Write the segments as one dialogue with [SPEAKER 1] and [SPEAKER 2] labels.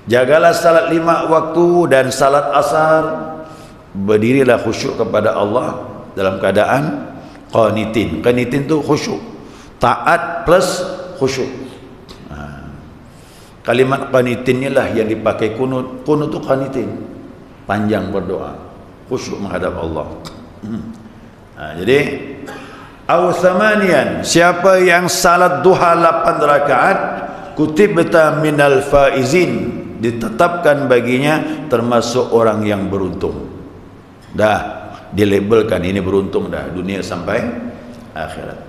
[SPEAKER 1] Jagalah salat 5 waktu dan salat asar. Berdirilah khusyuk kepada Allah dalam keadaan qanitin. Qanitin tu khusyuk, taat plus khusyuk. Kalimat qanitin inilah yang dipakai kunut. Kunut tu qanitin, panjang berdoa, khusyuk menghadap Allah. Jadi aw thamanian, siapa yang salat duha 8 rakaat, kutibta minal faizin, ditetapkan baginya termasuk orang yang beruntung. Dah dilabelkan ini beruntung dah, dunia sampai akhirat.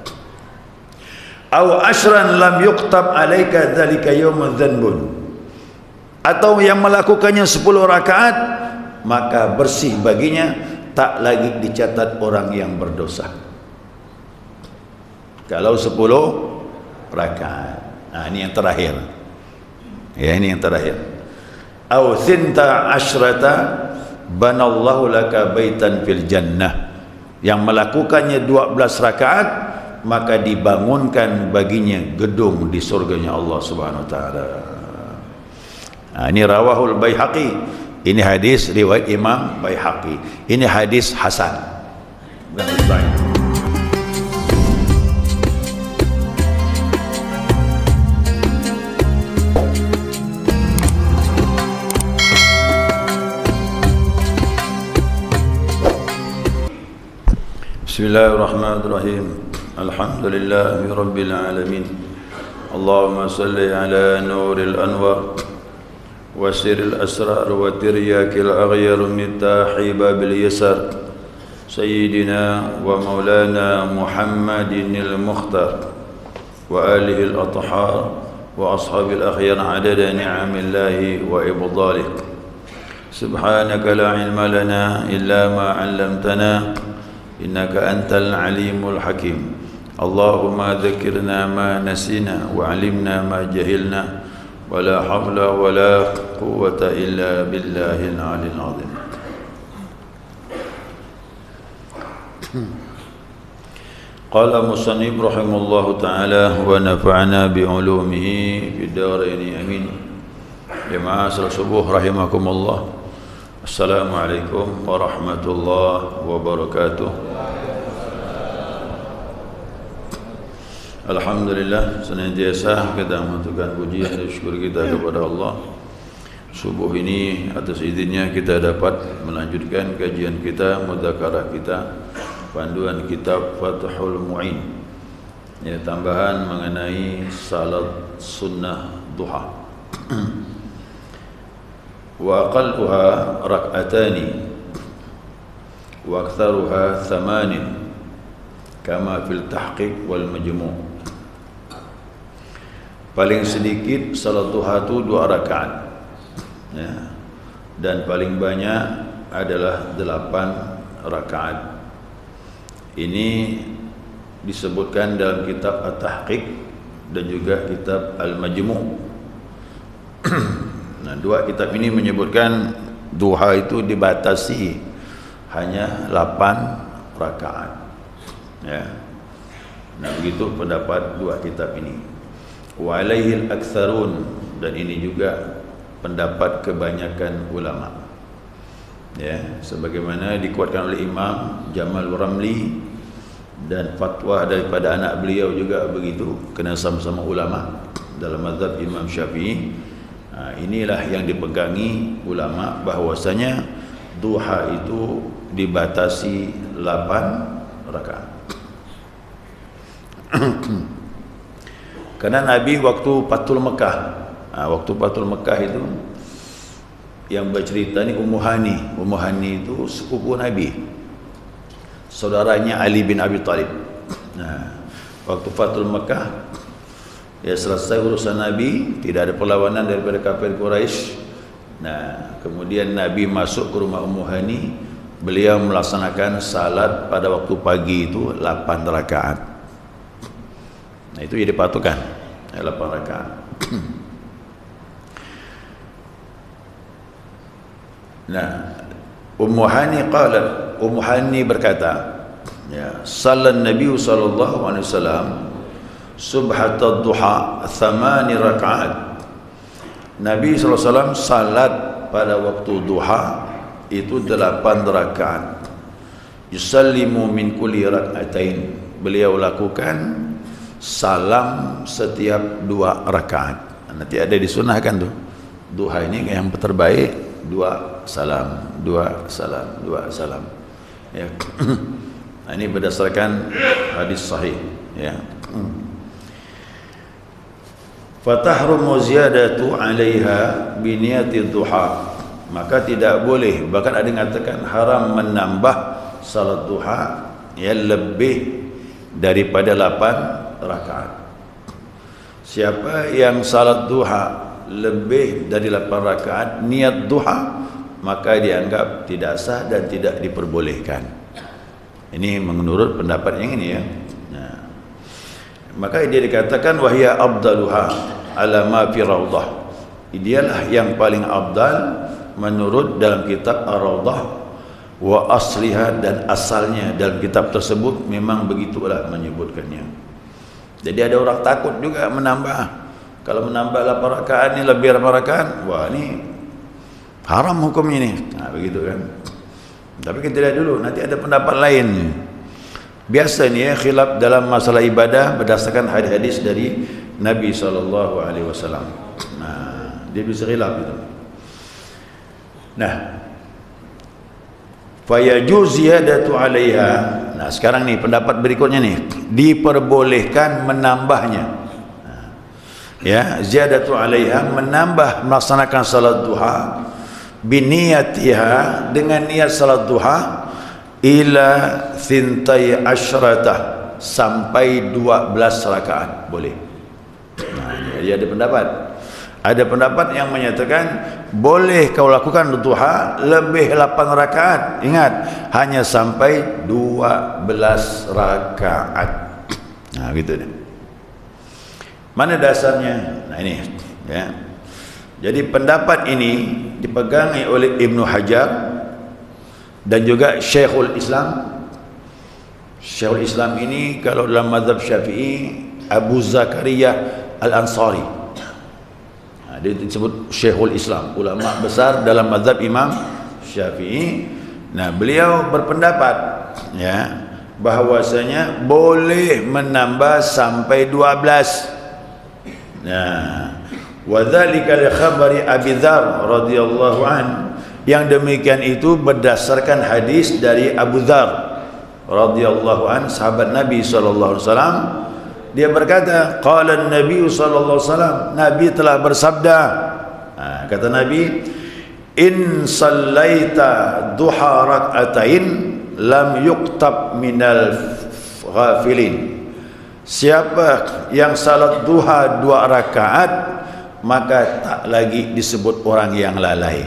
[SPEAKER 1] Aw ashran lam yuqtab alaika dzalika yawmudz dzanbun, atau yang melakukannya 10 rakaat maka bersih baginya, tak lagi dicatat orang yang berdosa. Kalau 10 rakaat. Nah, ini yang terakhir. Ya, ini yang terakhir. Aw thinta asyrata banallahu laka baitan fil jannah, yang melakukannya 12 rakaat maka dibangunkan baginya gedung di surganya Allah Subhanahu wa taala. Ini rawahul Baihaqi. Ini hadis riwayat Imam Baihaqi. Ini hadis hasan. Baik. Bismillahirrahmanirrahim. Alhamdulillahi rabbil alamin. Allahumma salli ala nuril anwar wa sirril asrar wa tiryakil aghyar mitahi babil yasar sayyidina wa maulana Muhammadinil mukhtar wa alihi al-athhar wa ashabil akhyar adada ni'amillahi wa ibdalih. Subhanaka la ilma lana illa ma 'allamtana innaka antal alimul hakim. Allahumma dzakirna ma nasina wa 'allimna ma jahilna wa la hawla wa la quwwata illa billahil 'aliyyil 'azim. Qala musannif rahimallahu ta'ala wa nafa'ana bi 'ulumihi fid dharain amin. Jamaah salat subuh rahimakumullah. Assalamualaikum warahmatullahi wabarakatuh. Alhamdulillah, senantiasa kita mengaturkan puji dan syukur kita kepada Allah. Subuh ini atas izinnya kita dapat melanjutkan kajian kita, mudzakarah kita, panduan kitab Fathul Mu'in. Ya, tambahan mengenai salat sunnah duha. Wa aqalluha rak'atani wa aktsaruha 8 kama fil tahqiq wal majmu'. Paling sedikit salat duha itu 2 rakaat, ya, dan paling banyak adalah 8 rakaat. Ini disebutkan dalam kitab At-Tahqiq dan juga kitab Al-Majmu'. Nah, 2 kitab ini menyebutkan duha itu dibatasi hanya 8 rakaat. Ya. Nah, begitu pendapat 2 kitab ini. Wa alaihil aktsarun, dan ini juga pendapat kebanyakan ulama. Ya, sebagaimana dikuatkan oleh Imam Jamal Ramli dan fatwa daripada anak beliau juga begitu, kena sama-sama ulama dalam mazhab Imam Syafi'i. Inilah yang dipegangi ulama bahwasanya duha itu dibatasi 8 rakaat. Karena Nabi waktu Fathul Mekah, waktu Fathul Mekah itu yang bercerita ni Ummu Hani. Ummu Hani itu sepupu Nabi, saudaranya Ali bin Abi Thalib. Nah, waktu Fathul Mekah, ya selesai urusan Nabi, tidak ada perlawanan daripada kafir Quraisy. Nah, kemudian Nabi masuk ke rumah Ummu Hani. Beliau melaksanakan salat pada waktu pagi itu 8 rakaat. Nah, itu jadi patokan, 8 rakaat. Nah, Ummu Hani berkata, ya, sallan Nabi sallallahu alaihi wasallam subhatud duha 8 rakaat Nabi SAW salat pada waktu duha itu 8 rakaat. Yusallimu min kulli rak'atain. Beliau lakukan salam setiap 2 rakaat. Nanti ada disunahkan tuh. Duha ini yang terbaik 2 salam, 2 salam, 2 salam. Ya. Nah, ini berdasarkan hadis sahih, ya. Fatahrumu ziyadatu 'alaiha bi niyati duha. Maka tidak boleh, bahkan ada yang mengatakan haram menambah salat duha yang lebih daripada 8 rakaat. Siapa yang salat duha lebih dari 8 rakaat niat duha, maka dianggap tidak sah dan tidak diperbolehkan. Ini menurut pendapat yang ini, ya. Nah, maka dia dikatakan wahya abdaluha ala ma fi raudhah. Dialah yang paling abdal menurut dalam kitab Ar-Raudhah wa asliha, dan asalnya dalam kitab tersebut memang begitulah menyebutkannya. Jadi ada orang takut juga menambah. Kalau menambah 8 rakaat ni lebih 8 rakaat, wah ini haram hukumnya ni. Nah, begitu kan. Tapi kita lihat dulu, nanti ada pendapat lain. Biasa ni ya, khilaf dalam masalah ibadah berdasarkan hadis-hadis dari Nabi SAW. Nah, dia bisa khilaf itu. Nah, fayajuz ziyadatu 'alaiha. Nah, sekarang nih pendapat berikutnya nih, diperbolehkan menambahnya. Nah, ya, ziyadatu 'alaiha, menambah melaksanakan salat duha biniyatiha, dengan niat salat duha ila thintai asyrata, sampai 12 rakaat boleh. Nah, jadi ada pendapat. Ada pendapat yang menyatakan boleh kau lakukan duha lebih 8 rakaat. Ingat, hanya sampai 12 rakaat. Nah, gitu deh. Mana dasarnya? Nah, ini, ya. Jadi pendapat ini dipegangi oleh Ibnu Hajar dan juga Syekhul Islam. Syekhul Islam ini kalau dalam mazhab Syafi'i Abu Zakaria Al-Ansari. Dia disebut Syekhul Islam, ulama besar dalam mazhab Imam Syafi'i. Nah, beliau berpendapat, ya, bahwasanya boleh menambah sampai 12. Nah, wa dzalika li khabari Abi Dzar radhiyallahu an. Yang demikian itu berdasarkan hadis dari Abu Dzar radhiyallahu an, sahabat Nabi sallallahu alaihi wasallam. Dia berkata, qala Nabi sallallahu alaihi wasallam, Nabi telah bersabda. Nah, kata Nabi, in sallaita duha rak'atain lam yuqtab minal ghafilin. Siapa yang salat duha 2 rakaat, maka tak lagi disebut orang yang lalai.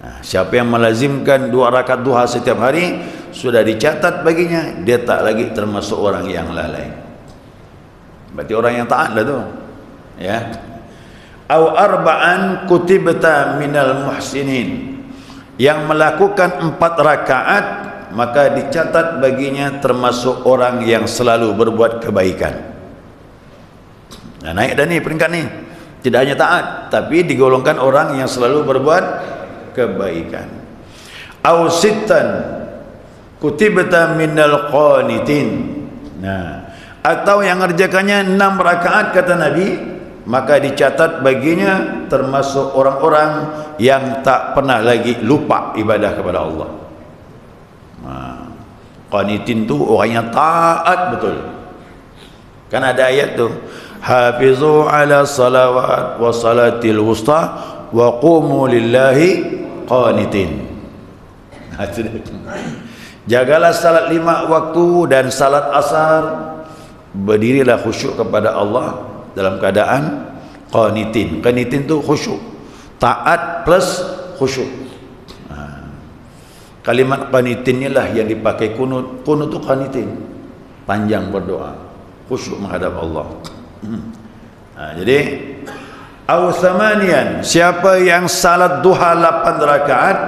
[SPEAKER 1] Nah, siapa yang melazimkan 2 rakaat duha setiap hari, sudah dicatat baginya, dia tak lagi termasuk orang yang lalai. Berarti orang yang taat lah tu, ya. Au arba'an kutibta minal muhsinin. Yang melakukan 4 rakaat, maka dicatat baginya termasuk orang yang selalu berbuat kebaikan. Nah, naik dah ni peringkat ni. Tidak hanya taat, tapi digolongkan orang yang selalu berbuat kebaikan. Au sittan kutibta minal qanitin. Nah, atau yang ngerjakannya 6 rakaat kata Nabi, maka dicatat baginya termasuk orang-orang yang tak pernah lagi lupa ibadah kepada Allah. Qanitin tu orang yang taat betul. Kan ada ayat tu, hafizu ala salawat wa salatil wusta wa qumu lillahi qanitin. Jagalah salat 5 waktu dan salat asar, berdirilah khusyuk kepada Allah dalam keadaan qanitin. Qanitin tu khusyuk, taat plus khusyuk. Kalimat qanitin inilah yang dipakai kunut. Kunut tu qanitin, panjang berdoa, khusyuk menghadap Allah. Jadi au thamanian, siapa yang salat duha 8 rakaat,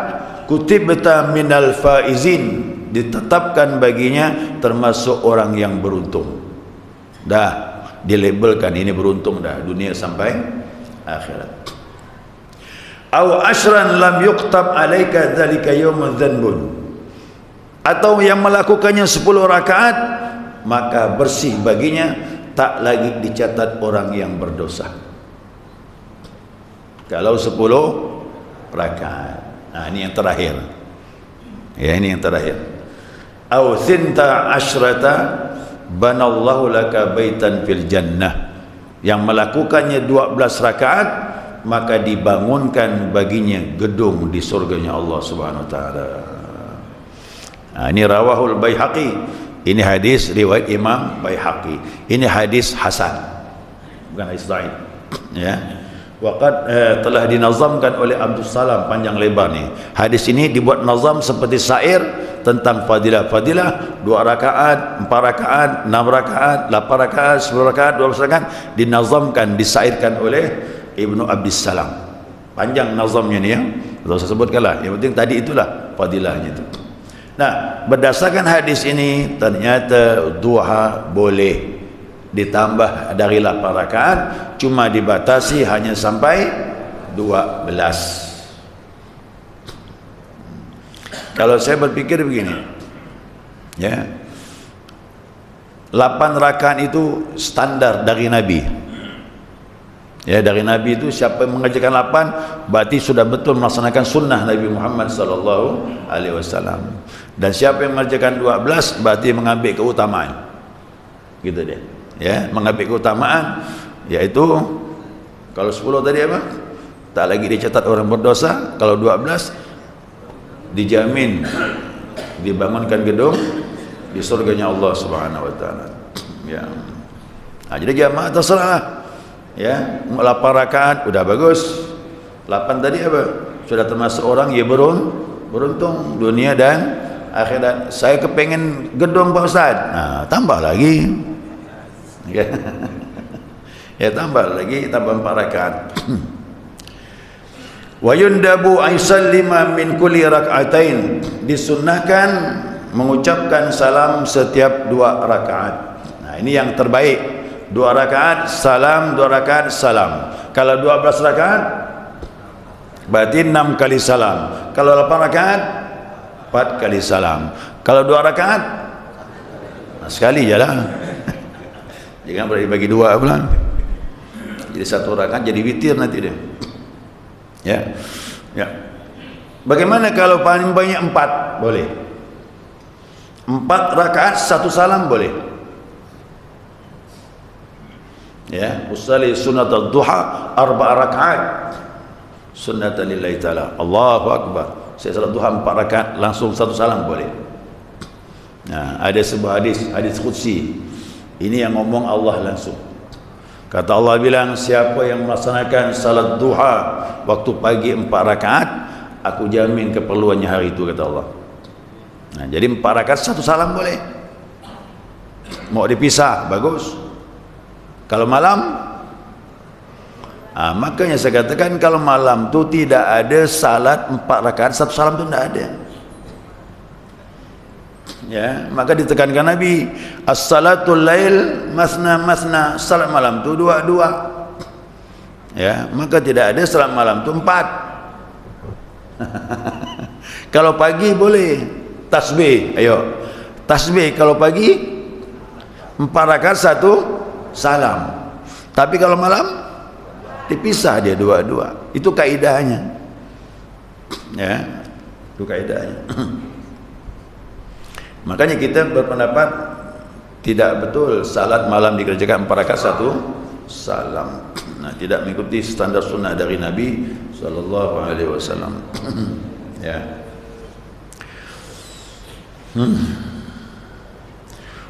[SPEAKER 1] kutibta minal faizin, ditetapkan baginya termasuk orang yang beruntung. Dah dilabelkan ini beruntung dah dunia sampai akhirat. Aw ashran lam yuqtab alaika dzalika yawmudz dzanbun. Atau yang melakukannya 10 rakaat maka bersih baginya, tak lagi dicatat orang yang berdosa. Kalau 10 rakaat. Nah, ini yang terakhir. Ya, ini yang terakhir. Aw thinta asyrata banallahu laka baitan fil jannah. Yang melakukannya 12 rakaat maka dibangunkan baginya gedung di surganya Allah Subhanahu wa taala. Nah, ini rawahul Baihaqi. Ini hadis riwayat Imam Baihaqi. Ini hadis hasan, bukan hadis dhaif. Ya. Waqad telah dinazamkan oleh Abdul Salam, panjang lebar nih. Hadis ini dibuat nazam seperti syair tentang fadilah-fadilah 2 rakaat, 4 rakaat, 6 rakaat, 8 rakaat, 10 rakaat, 12 rakaat, dinazamkan, disyairkan oleh Ibnu Abdus Salam. Panjang nazamnya nih ya. Kalau saya sebutkanlah, yang penting tadi itulah fadilahnya itu. Nah, berdasarkan hadis ini ternyata duha boleh ditambah dari 8 rakaat, cuma dibatasi hanya sampai 12. Kalau saya berpikir begini, ya, 8 rakaat itu standar dari Nabi. Ya, dari Nabi itu siapa yang mengerjakan 8 berarti sudah betul melaksanakan sunnah Nabi Muhammad sallallahu alaihi wasallam. Dan siapa yang mengerjakan 12 berarti mengambil keutamaan. Gitu deh. Ya, mengambil keutamaan, yaitu kalau 10 tadi apa? Tak lagi dicatat orang berdosa. Kalau 12 dijamin dibangunkan gedung di surganya Allah Subhanahu wa taala. Ya. Nah, jadi jamaah terserah. Ya, 8 rakaat udah bagus. 8 tadi apa? Sudah termasuk orang yang beruntung dunia dan akhirat. Saya kepengen gedung Pak Ustaz. Nah, tambah lagi. Ya. Ya, tambah lagi, tambah 4 rakaat. Wa yundabu aisallima min kulli rak'atain. Disunnahkan mengucapkan salam setiap 2 rakaat. Nah, ini yang terbaik. 2 rakaat salam, 2 rakaat salam. Kalau 12 rakaat berarti 6 kali salam. Kalau 8 rakaat 4 kali salam. Kalau 2 rakaat sekali je lah. Jangan bagi 2 pula. Jadi 1 rakaat jadi witir nanti dia. Ya. Ya. Bagaimana kalau paling banyak 4? Boleh. 4 rakaat 1 salam boleh. Ya, usalli sunat ad-duha 4 rakaat sunnatan lillahi ta'ala. Allahu akbar. Saya salat duha 4 rakaat langsung 1 salam boleh. Nah, ada sebuah hadis qudsi. Ini yang ngomong Allah langsung. Kata Allah bilang, siapa yang melaksanakan salat duha waktu pagi 4 rakaat, aku jamin keperluannya hari itu, kata Allah. Nah, jadi 4 rakaat 1 salam boleh. Mau dipisah bagus. Kalau malam, makanya saya katakan kalau malam tu tidak ada salat 4 rakaat 1 salam tu tidak ada. Ya, maka ditekankan Nabi, as-salatul lail masna masna, salat malam tu 2-2. Ya, maka tidak ada salat malam tu 4. Kalau pagi boleh tasbih, ayo. Tasbih kalau pagi 4 rakaat 1 salam. Tapi kalau malam dipisah dia 2-2. Itu kaidahnya. Ya, itu kaidahnya. Makanya kita berpendapat tidak betul salat malam dikerjakan 4 rakaat 1 salam. Nah, tidak mengikuti standar sunnah dari Nabi sallallahu alaihi wasallam. Ya.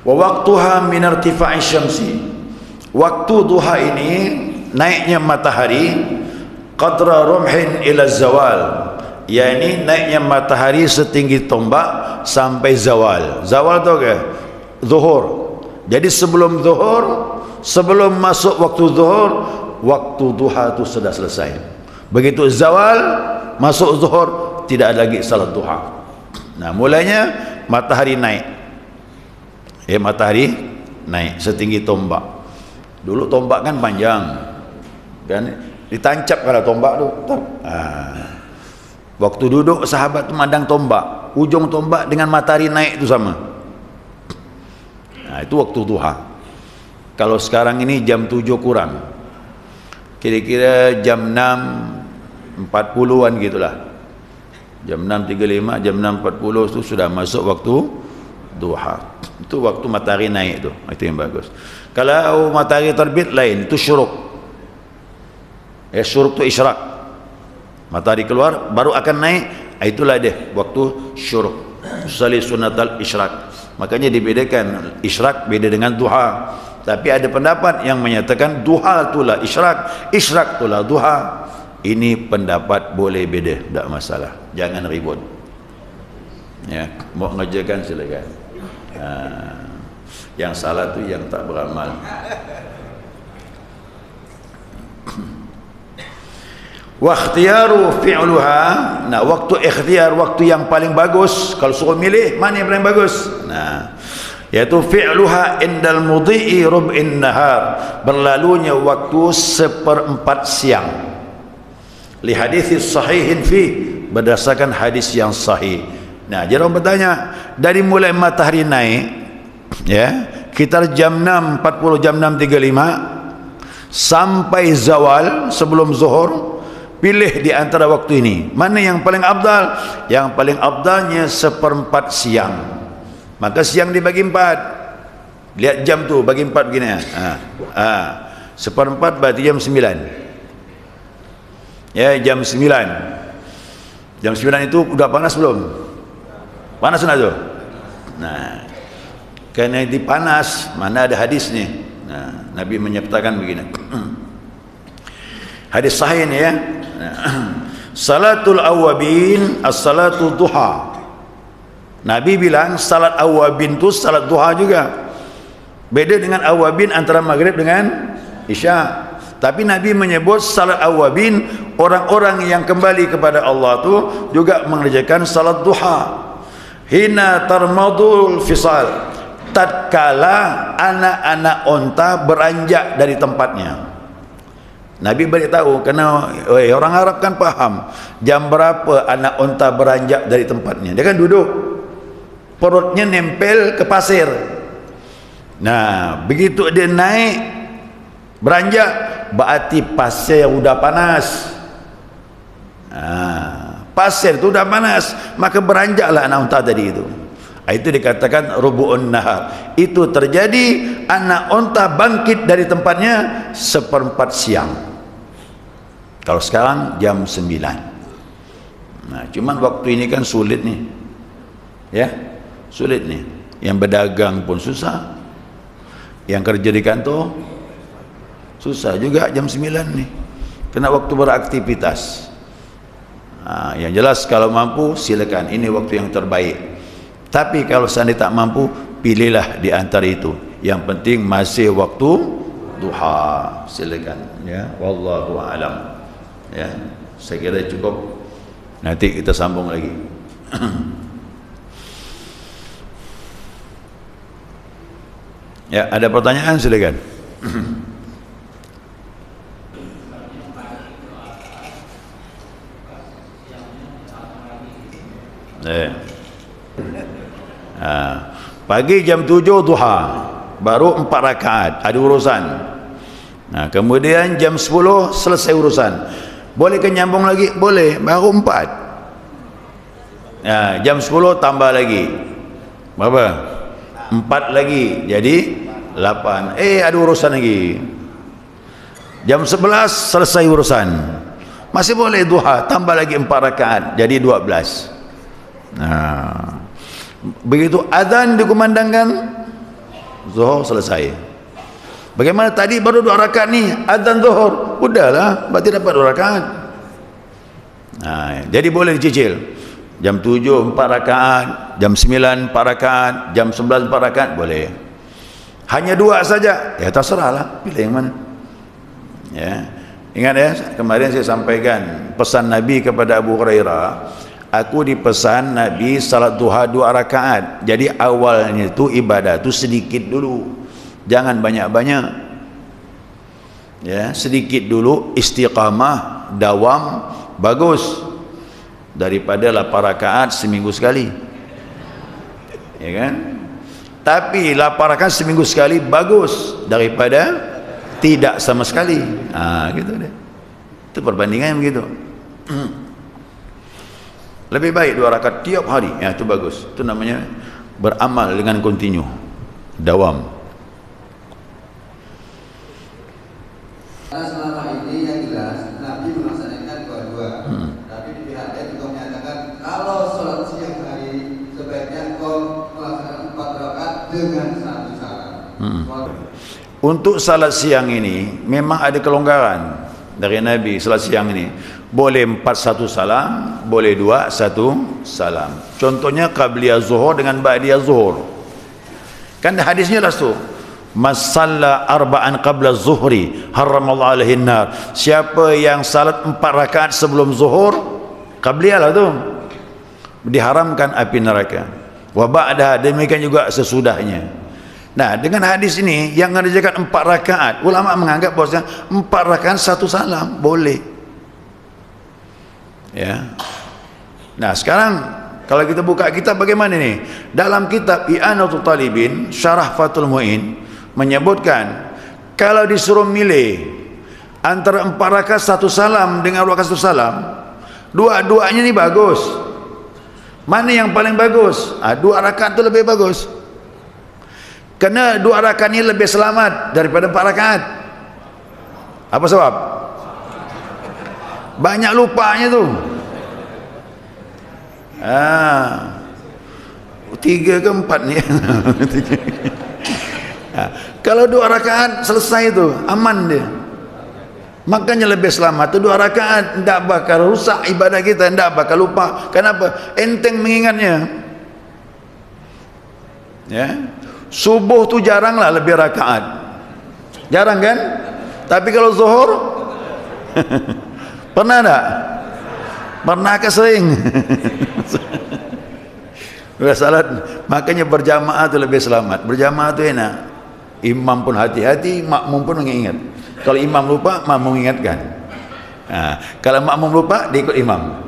[SPEAKER 1] Wa waqtuha min irtifa'i syamsi. Waktu duha ini naiknya matahari qadra rumhin ila zawal, yakni naiknya matahari setinggi tombak sampai zawal. Zawal tu ke? Zuhur. Jadi sebelum zuhur, sebelum masuk waktu zuhur, waktu duha itu sudah selesai. Begitu zawal masuk zuhur, tidak ada lagi salat duha. Nah, mulanya matahari naik. Matahari naik setinggi tombak. Dulu tombak kan panjang, kan? ditancap kalau tombak tu. Waktu duduk sahabat tu mandang tombak, ujung tombak dengan matahari naik tu sama. Itu waktu duha. Kalau sekarang ini jam 7 kurang, kira-kira jam 6.40-an gitulah, jam 6.35, jam 6.40 tu sudah masuk waktu duha. Itu waktu matahari naik tu, itu yang bagus. Kalau matahari terbit lain, itu syuruk. Syuruk tu isyraq, matahari keluar baru akan naik, itulah dia waktu syuruk. Salih sunnatal isyraq. Makanya dibedakan, isyraq beda dengan duha. Tapi ada pendapat yang menyatakan duha itulah isyraq, isyraq itulah duha. Ini pendapat boleh beda, tak masalah, jangan ribut ya. Mau mengerjakan silakan. Yang salah tu yang tak beramal. Wa ikhtiyaru fi'luha. Nah, waktu ikhtiar, waktu yang paling bagus kalau suruh milih mana yang paling bagus, yaitu fi'luha indal mudhi'i rub'in nahar, berlalunya waktu 1/4 siang. Li hadits sahihin fi, berdasarkan hadis yang sahih. Nah, jadi orang bertanya, dari mulai matahari naik ya, sekitar jam 6.40, jam 6.35 sampai zawal sebelum zuhur, pilih di antara waktu ini mana yang paling afdal. Yang paling afdalnya 1/4 siang. Maka siang dibagi 4. Lihat jam tu, bagi 4 begini. 1/4 berarti jam 9. Ya, jam 9. Jam 9 itu udah panas belum? Panas sudah tu. Nah, kerana dipanas, mana ada hadis ni. Nabi menyebutkan begini. Hadis sahih ni ya. Salatul awabin as-salatu duha. Nabi bilang salat awabin tu salat duha juga. Beda dengan awabin antara maghrib dengan isya. Tapi Nabi menyebut salat awabin, orang-orang yang kembali kepada Allah tu juga mengerjakan salat duha. Hina tarmadul fisal, tatkala anak-anak onta beranjak dari tempatnya. Nabi beritahu, kerana orang Arab kan faham jam berapa anak onta beranjak dari tempatnya. Dia kan duduk, perutnya nempel ke pasir. Nah, begitu dia naik beranjak, berarti pasir sudah panas. Pasir itu sudah panas, maka beranjaklah anak unta tadi itu. Itu dikatakan rubu'un nahar. Itu terjadi anak unta bangkit dari tempatnya 1/4 siang. Kalau sekarang jam 9. Nah, cuman waktu ini kan sulit nih. Ya, sulit nih. Yang berdagang pun susah. Yang kerja di kantor susah juga jam 9 nih. Kena waktu beraktivitas. Yang jelas kalau mampu silakan, ini waktu yang terbaik. Tapi kalau seandainya tak mampu, pilihlah di antara itu. Yang penting masih waktu duha. Silakan ya. Wallahu a'lam. Ya, saya kira cukup. Nanti kita sambung lagi. Ya, ada pertanyaan silakan. Pagi jam 7 duha, baru 4 rakaat, ada urusan. Nah, kemudian jam 10 selesai urusan. Bolehkah nyambung lagi? Boleh, baru 4. Nah, jam 10 tambah lagi. Berapa? 4 lagi, jadi 8. Ada urusan lagi. Jam 11 selesai urusan. Masih boleh duha, tambah lagi 4 rakaat, jadi 12. Nah, begitu azan dikumandangkan, zuhur selesai. Bagaimana tadi baru 2 rakaat nih, azan zuhur, udahlah, berarti dapat 2 rakaat. Nah, jadi boleh dicicil. Jam 7 4 rakaat, jam 9 4 rakaat, jam 11 4 rakaat, boleh. Hanya 2 saja, ya terserahlah, pilih yang mana. Ya. Ingat ya, kemarin saya sampaikan pesan Nabi kepada Abu Hurairah. Aku dipesan Nabi salat duha 2 rakaat. Jadi awalnya itu ibadah itu sedikit dulu, jangan banyak-banyak. Ya, sedikit dulu, istiqamah, dawam, bagus daripada 8 rakaat seminggu sekali. Ya kan? Tapi 8 rakaat seminggu sekali bagus daripada tidak sama sekali. Gitu deh. Itu perbandingan begitu. Lebih baik 2 rakaat tiap hari. Ya, itu bagus. Itu namanya beramal dengan kontinu, dawam.
[SPEAKER 2] Karena selama ini yang jelas Nabi melaksanakan dua-dua. Tapi di pihak lain juga menyatakan kalau sholat siang hari sebaiknya kau melaksanakan 4 rakaat dengan 1 salam.
[SPEAKER 1] Untuk salat siang ini memang ada kelonggaran dari Nabi. Salat siang ini boleh 4 1 salam, boleh 2 1 salam. Contohnya qabliyah zuhur dengan ba'diyah zuhur. Kan hadisnya jelas tu. Masalla arba'an qabla zuhri haramallahu alaihi nar. Siapa yang salat 4 rakaat sebelum zuhur, qabliyah lah tu, diharamkan api neraka. Wa ba'daha, demikian juga sesudahnya. Nah, dengan hadis ini yang mengerjakan 4 rakaat, ulama menganggap bahwa 4 rakaat 1 salam boleh. Ya. Nah, sekarang kalau kita buka kitab bagaimana ni? Dalam kitab I'anatul Talibin Syarah Fathul Mu'in menyebutkan kalau disuruh milih antara 4 rakaat 1 salam dengan 2 rakaat 1 salam, dua-duanya ni bagus. Mana yang paling bagus? 2 rakaat tu lebih bagus. Kerana 2 rakaat ni lebih selamat daripada 4 rakaat. Apa sebab? Banyak lupanya tu. 3 ke 4 ni. Kalau 2 rakaat selesai tu, aman dia. Makanya lebih selamat tu 2 rakaat, tidak bakal rusak ibadah kita, tidak bakal lupa. Kenapa? Enteng mengingatnya. Ya. Subuh tu jaranglah lebih rakaat. Jarang kan? Tapi kalau zuhur pernah tak? Pernah ke sering? Salat, makanya berjamaah tu lebih selamat. Berjamaah tu enak. Imam pun hati-hati, makmum pun mengingat. Kalau imam lupa, makmum mengingatkan. Kalau makmum lupa, dia ikut imam.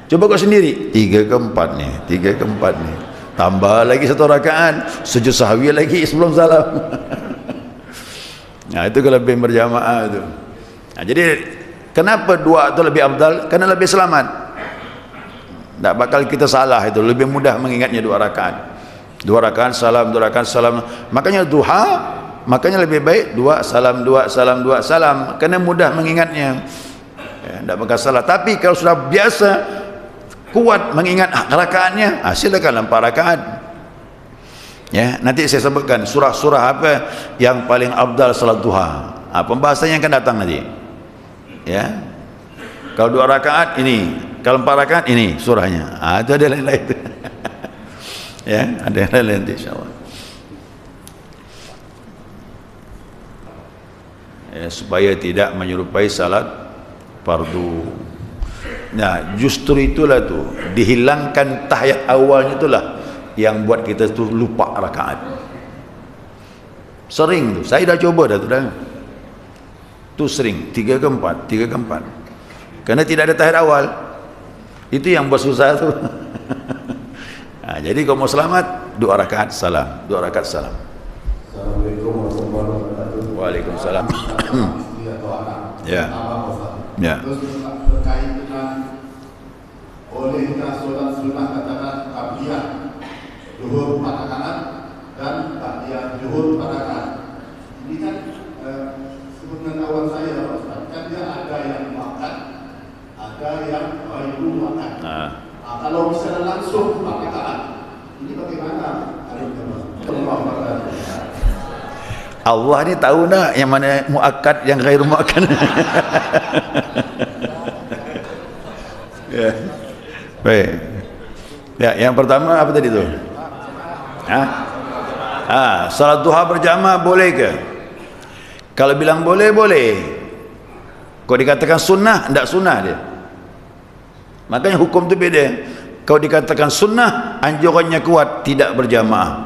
[SPEAKER 1] Coba kau sendiri, 3 ke 4 ni, 3 ke 4 ni. Tambah lagi 1 rakaat, sujud sahwi lagi sebelum salam. Itu kelebihan berjamaah itu. Jadi kenapa 2 itu lebih afdal? Karena lebih selamat. Tak bakal kita salah itu, lebih mudah mengingatnya 2 rakaat. 2 rakaat salam, 2 rakaat salam. Makanya duha, makanya lebih baik 2 salam, 2 salam, 2 salam, karena mudah mengingatnya. Tak bakal salah. Tapi kalau sudah biasa kuat mengingat rakaatnya, silakan 4 rakaat. Ya, nanti saya sebutkan surah-surah apa yang paling afdal salat duha. Pembahasannya akan datang nanti. Ya. Kalau 2 rakaat ini, kalau 4 rakaat ini surahnya. Itu ada lain-lain. Ya, ada yang lain nanti insyaallah. Ya, supaya tidak menyerupai salat fardu. Nah, justru itulah tu, dihilangkan tahiyat awalnya itulah yang buat kita tu lupa rakaat. Sering tu, saya dah coba dah tu dah. Tu sering, 3 ke 4, 3 ke 4. Kerana tidak ada tahiyat awal. Itu yang buat susah tu. Jadi kalau mau selamat, 2 rakaat salam, 2 rakaat salam.
[SPEAKER 2] Assalamualaikum warahmatullahi wabarakatuh.
[SPEAKER 1] Waalaikumsalam. Ya. Ya.
[SPEAKER 2] Terkait dengan bolehkah solat sunnah katakan qabliyah zuhur 4 rakaat dan ba'diyah zuhur 4 rakaat. Ini kan sepengetahuan saya Ustaz, kan dia ada yang makan, ada yang baru makan. Kalau misalnya langsung 4 rakaat, ini bagaimana?
[SPEAKER 1] Allah ni tahu nak yang mana muakkad, yang ghairu muakkad. Ya. Baik. Ya, yang pertama apa tadi tu? Salat duha berjamaah boleh ke? Kalau bilang boleh, boleh. Kalau dikatakan sunnah, tidak sunnah dia. Makanya hukum tu beda. Kalau dikatakan sunnah, anjurannya kuat, tidak berjamaah.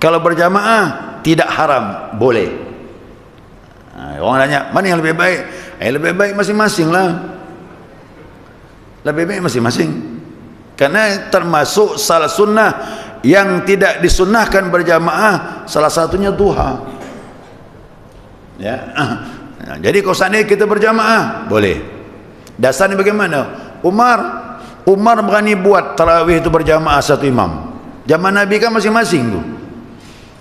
[SPEAKER 1] Kalau berjamaah tidak haram, boleh. Orang tanya, mana yang lebih baik? Lebih baik masing-masing lah. Lebih baik masing-masing. Karena termasuk salah sunnah yang tidak disunnahkan berjamaah, salah satunya duha. Ya. Jadi kalau seandainya kita berjamaah, boleh. Dasarnya bagaimana? Umar berani buat tarawih itu berjamaah satu imam. Zaman Nabi kan masing-masing tu,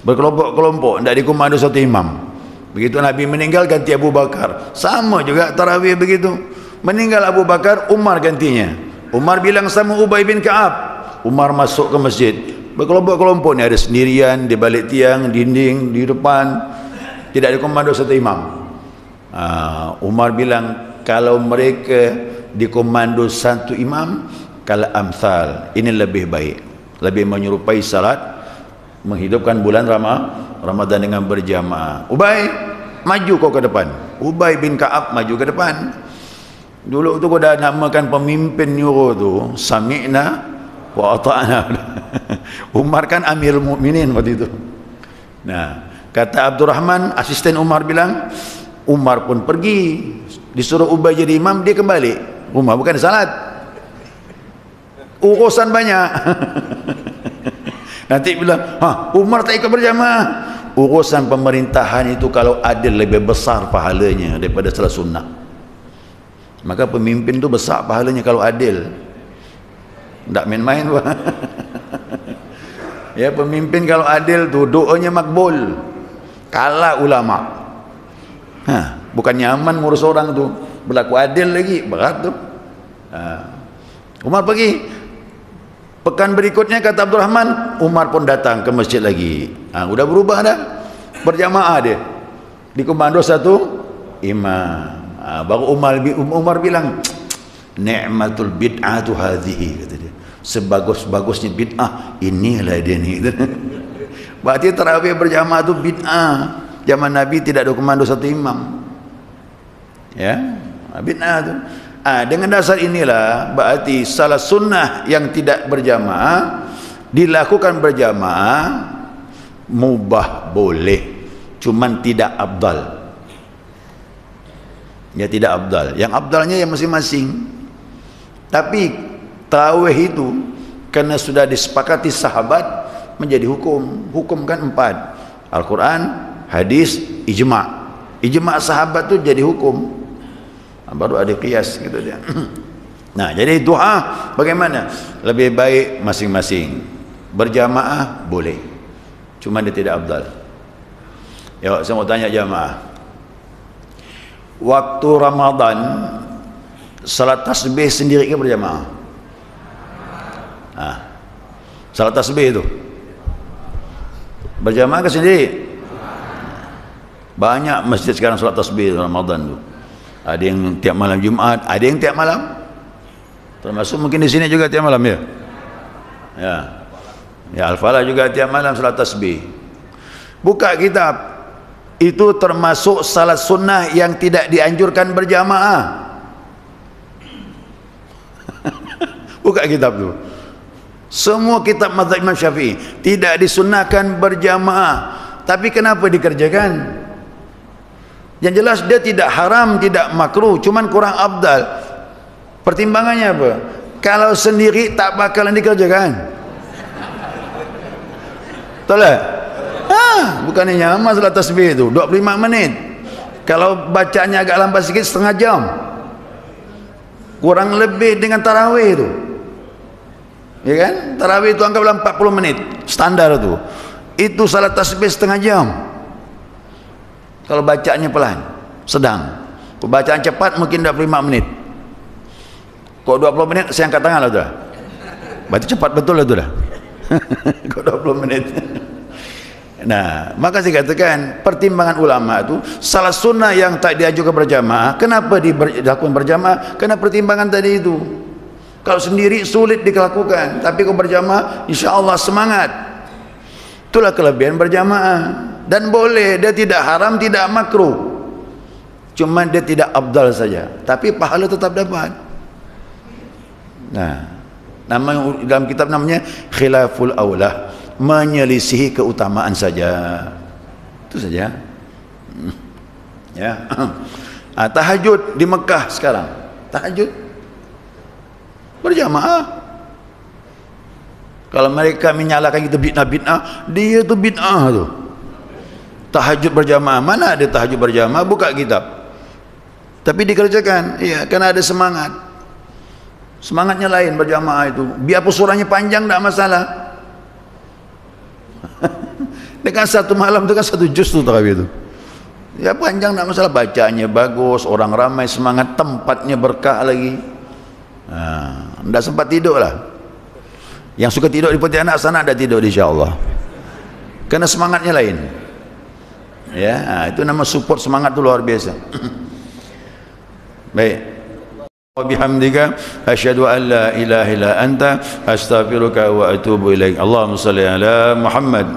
[SPEAKER 1] berkelompok-kelompok, tidak dikomando satu imam. Begitu Nabi meninggal, ganti Abu Bakar. Sama juga tarawih begitu. Meninggal Abu Bakar, Umar gantinya. Umar bilang sama Ubay bin Ka'ab. Umar masuk ke masjid, berkelompok-kelompok ni, ada sendirian, di balik tiang, dinding, di depan. Tidak dikomando satu imam. Umar bilang, kalau mereka dikomando satu imam, kalau amsal, ini lebih baik, lebih menyerupai salat menghidupkan bulan Ramadan dengan berjamaah. Ubay, maju kau ke depan. Ubay bin Ka'ab maju ke depan. Dulu tu kau dah namakan pemimpin nyuruh tu, sami'na wa ata'na. Umar kan Amirul Mukminin waktu itu. Nah, kata Abdurrahman, asisten Umar bilang, Umar pun pergi, disuruh Ubay jadi imam, dia kembali rumah, bukan salat. Urusan banyak. Nanti bilang, Umar tak ikut berjamaah. Urusan pemerintahan itu kalau adil lebih besar pahalanya daripada salat sunnah. Maka pemimpin tu besar pahalanya kalau adil. Tak main-main. Ya, pemimpin kalau adil tu doanya makbul. Kalah ulama. Bukan nyaman ngurus orang tu, berlaku adil lagi, berat tu. Umar pergi. Pekan berikutnya kata Abdurrahman, Umar pun datang ke masjid lagi. Udah berubah dah. Berjamaah dia. Dikomando satu imam. Baru Umar bilang, ni'matul bid'atu hadhihi, kata dia. Sebagus-bagusnya bid'ah, inilah dia ni. Berarti tarawih berjamaah tu bid'ah. Zaman Nabi tidak ada komando satu imam. Ya, bid'ah tu. Dengan dasar inilah berarti salah sunnah yang tidak berjamaah dilakukan berjamaah mubah boleh, cuman tidak afdal. Ya, tidak afdal. Yang afdalnya yang masing-masing. Tapi tarawih itu karena sudah disepakati sahabat menjadi hukum. Hukum kan 4. Al-Quran, hadis, ijma'. Ijma' sahabat tu jadi hukum. Baru ada qiyas gitu dia. Nah, jadi duha bagaimana? Lebih baik masing-masing. Berjamaah boleh, cuma dia tidak afdal. Ya, saya mau tanya jamaah. Waktu Ramadan salat tasbih sendiri ke berjamaah? Salat tasbih itu berjamaah ke sendiri? Banyak masjid sekarang salat tasbih Ramadan tu. Ada yang tiap malam Jumaat, ada yang tiap malam. Termasuk mungkin di sini juga tiap malam ya. Ya, Al-Falah juga tiap malam salat tasbih. Buka kitab. Itu termasuk salat sunnah yang tidak dianjurkan berjamaah. Buka kitab tu. Semua kitab mazhab Imam Syafi'i tidak disunnahkan berjamaah. Tapi kenapa dikerjakan? Yang jelas dia tidak haram, tidak makruh, cuman kurang afdal. Pertimbangannya apa? Kalau sendiri tak bakalan dikerjakan. Betul tak? Bukannya nyaman salat tasbih itu 25 menit. Kalau bacanya agak lambat sikit, setengah jam. Kurang lebih dengan tarawih itu. Ya kan? Tarawih itu anggaplah 40 menit. Standar itu. Itu salat tasbih setengah jam. Kalau bacaannya pelan, sedang. Bacaan cepat mungkin 25 menit. Kok 20 menit saya angkat tangan lah tu dah. Berarti cepat betul lah tu dah. Kok 20 menit. Nah, maka saya katakan pertimbangan ulama itu salah sunnah yang tak diajukan berjamaah. Kenapa dilakukan berjamaah? Karena pertimbangan tadi itu. Kalau sendiri sulit dilakukan, tapi kalau berjamaah insya-Allah semangat. Itulah kelebihan berjamaah. Dan boleh, dia tidak haram, tidak makruh, cuma dia tidak afdal saja, tapi pahala tetap dapat. Nah, dalam kitab namanya khilaful aula, menyelisihi keutamaan saja. Itu saja. Ya. Tahajud di Mekah sekarang. Tahajud berjamaah. Kalau mereka menyalahkan kita bid'ah, dia tu bid'ah tu. Tahajud berjamaah, mana ada tahajud berjamaah? Buka kitab. Tapi dikerjakan, ya, karena ada semangat. Semangatnya lain berjamaah itu. Biarpun surahnya panjang tak masalah. Dengan satu malam itu kan 1 juz tu tarawih itu. Ya panjang tak masalah, bacanya bagus, orang ramai, semangat, tempatnya berkah lagi. Tak sempat tidur lah. Yang suka tidur di Pontianak sana ada tidur insya-Allah. Karena semangatnya lain. Ya, itu nama support semangat itu luar biasa. Baik. Wa bihamdika asyhadu an la ilaha illa anta astaghfiruka wa atubu ilaik. Allahumma shalli ala Muhammad.